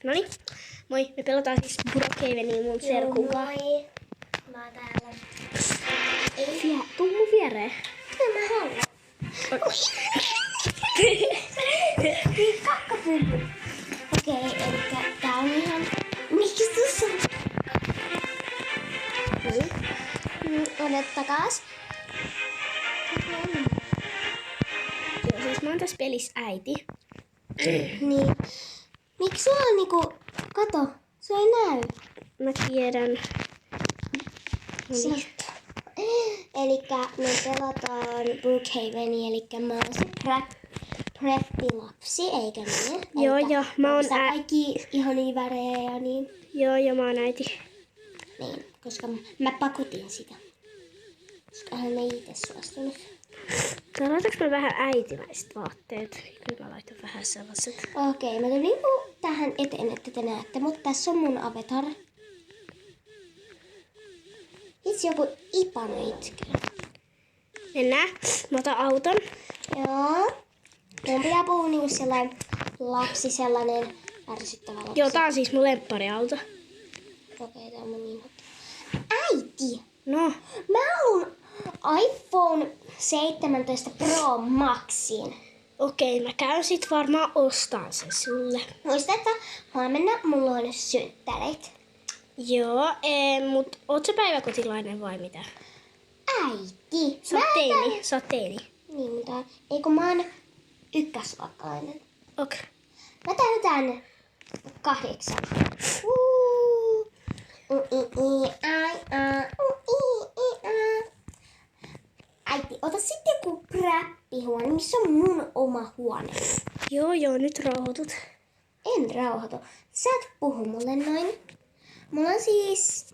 Noniin, moi. Me pelataan siis Brookhavenia mun serkun kanssa. Moi. Mä oon täällä. Tuu mun viereen. En mä halua. Niin kakkapylly. Okei, elikkä tää on ihan... Miksi tuossa on? Odottakas. Joo, siis mä oon tässä pelissä äiti. Niin. Miksi sulla on niinku... Kato, se ei näy. Mä tiedän. Elikkä me pelataan Brookhavenia, elikkä mä oon se preppilapsi, eikä niin? Joo, ja mä oon kaikki ihania värejä ja niin. Joo, ja mä oon äiti. Niin, koska mä pakotin sitä. Koska hän ei itse suostunut. Laitaks mä vähän äitimäiset vaatteet? Kyllä mä laitan vähän sellaiset. Okei, mä tulin tähän eteen, että te näette, mutta tässä on mun avatar. Itse joku Ipana itkee. Mennään. Mä otan auton. Joo. Mun pitää puhua niinku sellainen lapsi, sellainen ärsyttävä lapsi. Joo, tää on siis mun lemppariauto. Okei, tää on mun niin. Äiti! No. Mä haluun iPhone 17 Pro Maxin. Okei, mä käyn sit varmaan ostaan sen sulle. Muista, että huomenna mulla on synttärit. Joo, mut oot sä päiväkotilainen vai mitä? Äiti! Sä oot teini. Niin, mutta ei kun mä oon ykkösluokkalainen. Okei. Mä täytän 8. Äiti, ota sitten joku präppihuone, missä on mun oma huone. Joo, nyt rauhoitut. En rauhoitu. Sä et puhu mulle noin. Mulla on siis...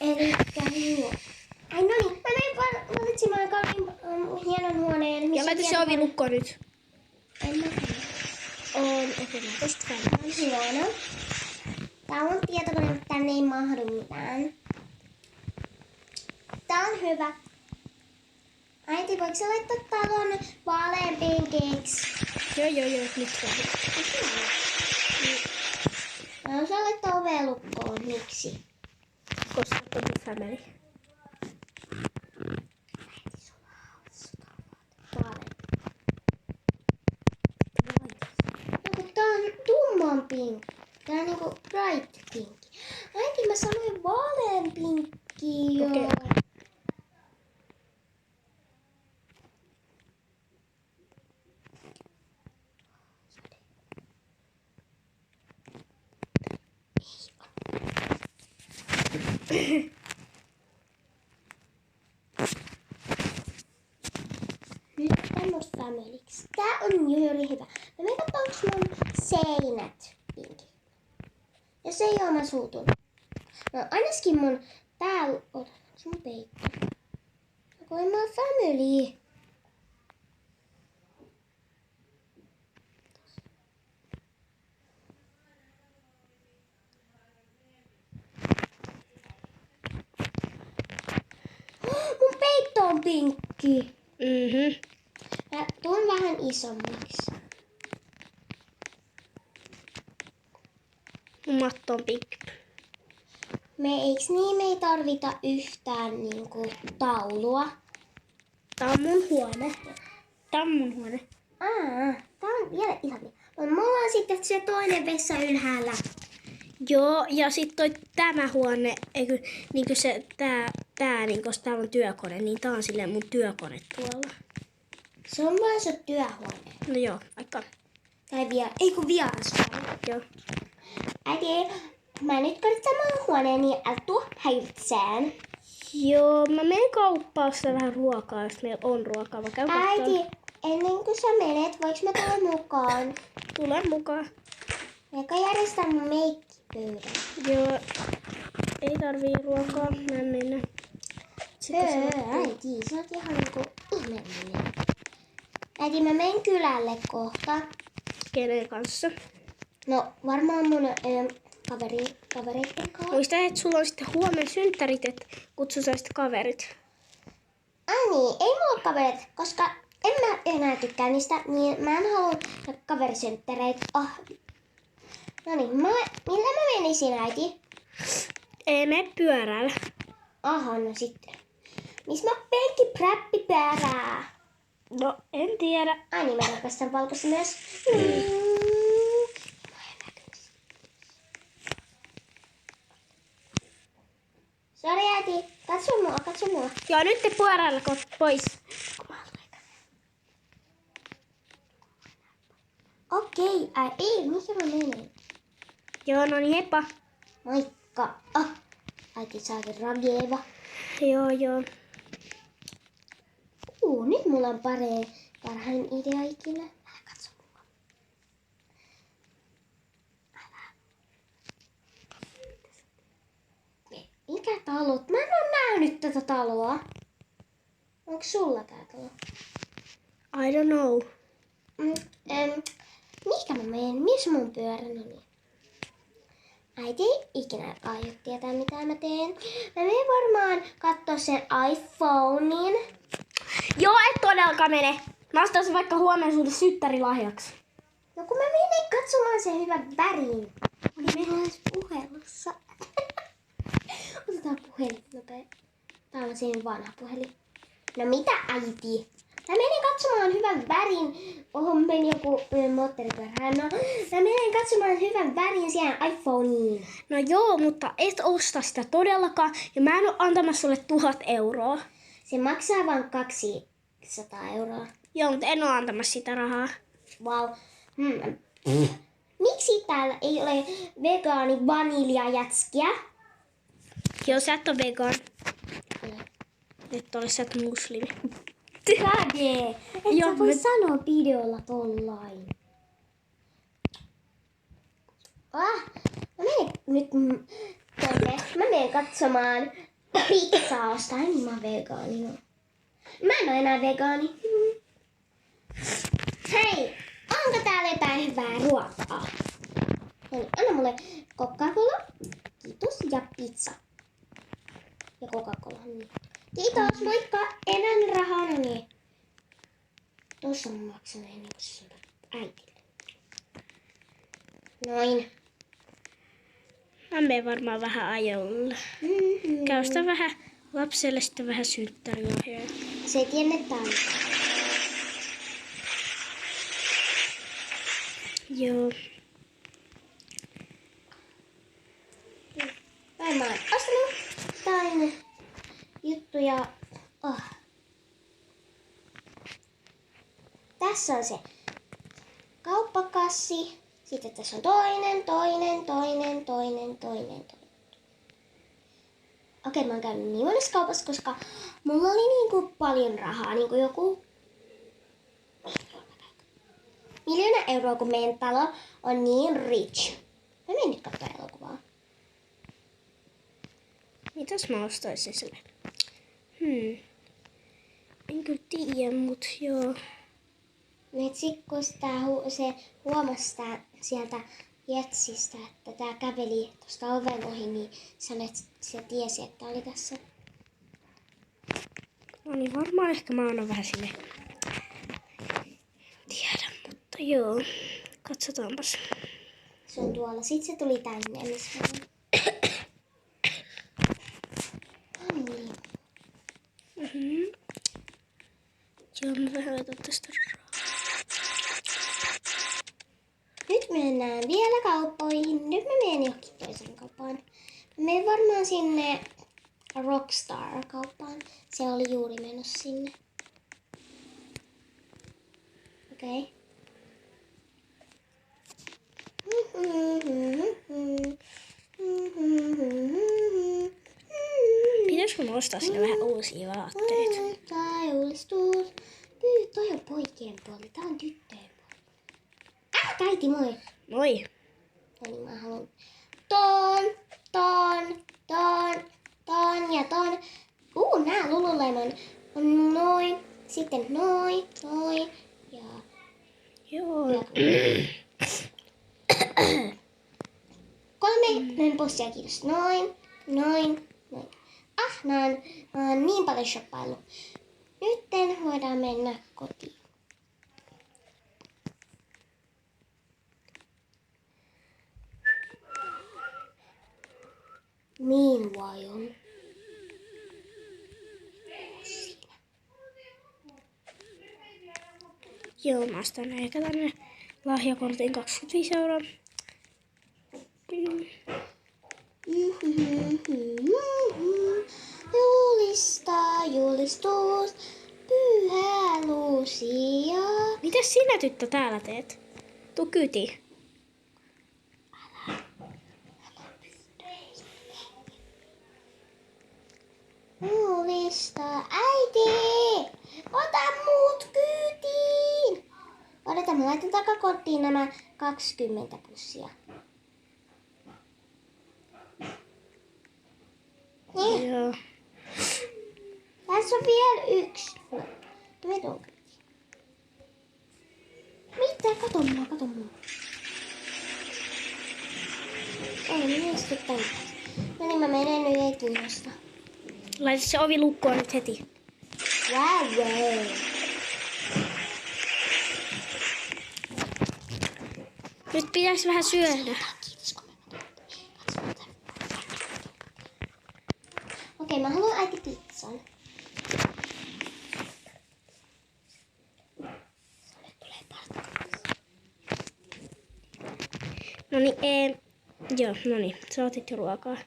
Elikkä joo. Ai noniin, mä menen valitsemaan kauniin hienon huoneen. Ja laita se ovi lukkoon nyt. En mä Okei, mä tosta Tää on hieno. Tää on tietokone, mutta tänne ei mahdu mitään. Tää on hyvä. Äiti, voiko sä laittaa talon vaalean penkiksi? Joo, nyt rauhoitut. Mä osaan laittaa ovea lukkoon. Miksi? Koska on mun family. Äiti, sulla on hauska. Vaalean. No, tää on tumman pink. Tää on niinku bright pink. Äiti, mä sanoin vaalean pinkki jo. Okei. Nyt tämmöistä familyksi. Tää on juuri hyvä. Mä menen katsomaan, onks mun seinät pinki. Jos ei oo, mä suutun. No ainakin mun täällä... Onks mun peitto? Kun mä oon family. Mun peitto on pinkki. Mä tuun vähän isommaksi. Mun matto on pink. Eiks niin me ei tarvita yhtään niinku taulua? Tää on mun huone. Tää Tää on vielä ihania. No, mulla on sitten se toinen vessa ylhäällä. Joo, ja sit tämä huone, niinku se, tää niinku, tää on työkone, niin tää on silleen mun työkone tuolla. Se on vaan se työhuone. No joo, aika. Tai vierashuone. Joo. Äiti, mä nyt katsotaan huoneeni, älä tuo häiritseen. Joo, mä menen kauppaan ostaa vähän ruokaa, jos meillä on ruokaa. Mä käyn katsomaan. Äiti, ennen kuin sä menet, voiks mä tulla mukaan? Tule mukaan. Eikä järjestää mun meikkipöydän. Joo, ei tarvii ruokaa, mä mennä. Äiti, sä oot ihan niinku ihmeellinen. Äiti, mä menen kylälle kohta. Kenen kanssa? No, varmaan mun kaveri kavereitten kanssa. Muista, että sulla on sitten huomenna synttärit, että kutsusaisit kaverit. Ai niin, ei mulla ole kavereita, koska en mä enää tykkää niistä, niin mä en halua kaverisynttäreitä. No niin, millä mä menisin, äiti? Ei mene pyörällä. Aha, no sitten. Missä mä penkin präppipyörää? No, en tiedä. Ai niin, mä rakastan valkoista myös. Sori äiti, katso mua. Joo, nyt te pyörällä pois. Okei, missä mä menen? Joo, no niin, heippa. Moikka. Äiti saakin Rageva. Joo. Nyt mulla on parhain idea ikinä. Katso mua. Mikä talo? Mä en oo nähnyt tätä taloa. Onko sulla tää talo? I don't know. Mihinkä mä menen? Missä mun pyörä? No niin. Äiti ei ikinä aio tietää mitä mä teen. Mä menen varmaan kattoo sen iPhonein. Joo, et todellakaan mene. Mä ostaisin vaikka huomenna sulle synttärilahjaksi. No kun mä menen katsomaan sen hyvän värin. Meillä on puhelussa. Otetaan puhelin nopea. Tää on sen vanha puhelin. No mitä äiti? Mä menen katsomaan hyvän värin. Oho, meni joku moottoripyörä. No, mä menen katsomaan hyvän värin siihen iPhoneiin. No joo, mutta et osta sitä todellakaan. Ja mä en oo antamassa sulle 1000 euroa. Se maksaa vain 200 euroa. Joo, mutta en oo antamassa sitä rahaa. Wow. Miksi täällä ei ole vegaani vaniljajätskiä? Joo, sä et oo vegan. Nyt ole sä et muslimi. Kade! Et sä voi sanoa videolla tollain. Mä menen nyt tonne. Mä menen katsomaan pizzaa ostaa. Niin mä oon vegaani. No. Mä en oo enää vegaani. Hei! Onko täällä jotain hyvää ruokaa? No niin, anna mulle Coca-Cola. Kiitos. Ja pizza. Ja Coca-Cola. Niin. Kiitos, moikka. Enää rahaa, no niin. Tuossa mä maksan ennen kuin se äitille. Noin. Mä menen varmaan vähän ajolla. Käy sitä vähän lapselle sitten vähän synttärilahjoja. Se ei tiedä täällä. Joo. Mä oon ostanut jotain juttuja. Tässä on se kauppakassi. Sitten tässä on toinen. Okei, mä oon käynyt niin monessa kaupassa, koska mulla oli niinku paljon rahaa. Niinku joku 1 000 000 euroa, kun meidän talo on niin rich. Mä menen nyt katsoa elokuvaa. Mitäs mä ostaisin sille? En kyllä tiedä, mut joo. Metsi, kun se huomasi sieltä Jetsistä, että tää käveli tuosta oven ohi, niin sanoi, että se tiesi, että oli tässä. No niin, varmaan ehkä mä annan vähän sille. Tiedä, mutta joo. Katsotaanpas. Se on tuolla. Sitten se tuli tänne, missä on. Joo, mä vähän otan tästä rahaa. Nyt mennään vielä kauppoihin. Nyt mä menen johonkin toiseen kauppaan. Mä menen varmaan sinne Rockstar-kauppaan. Se oli juuri menossa sinne. Okei. Pitäis mun ostaa sinne vähän uusia vaatteita? Tai uudistus. Toi on poikien puoli. Tää on tyttöjen puoli. Äiti, moi. Moi. No niin, mä haluan ton ja ton. Nää Lululemon on noin. Sitten noin ja... Joo. 3 pussia Just noin. Mä oon niin paljon shoppaillut. Nytten voidaan mennä kotiin. Meanwhile. Joo, mä ostan ehkä tänne lahjakortin 25 euroa. Julistus, Pyhä Lucia. Mitäs sinä tyttö täällä teet? Tuu kyti. Julista, äiti! Ota muut kyytiin! Odota, mä laitan takakorttiin nämä 20 pussia. Joo. Tässä on vielä yksi. Vedon kyytiin. Mitä? Kato mua. Ei mielestä tänne. No niin, mä menen nyt ei kiinnosta. Laita se ovi lukkoon nyt heti. Wow. Nyt pitäisi vähän syödä. Okei, mä haluan äiti pizzan. Noniin, joo, noniin. Sä otit jo ruokaa.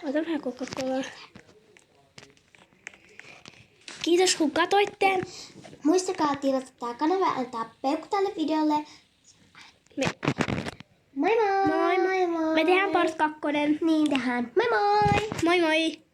Ota vähän Coca-Colaa. Kiitos kun katoitte. Muistakaa tilata tää kanava ja antaa peukku tälle videolle. Moi moi! Me tehdään part 2. Niin tehdään. Moi moi! Moi moi!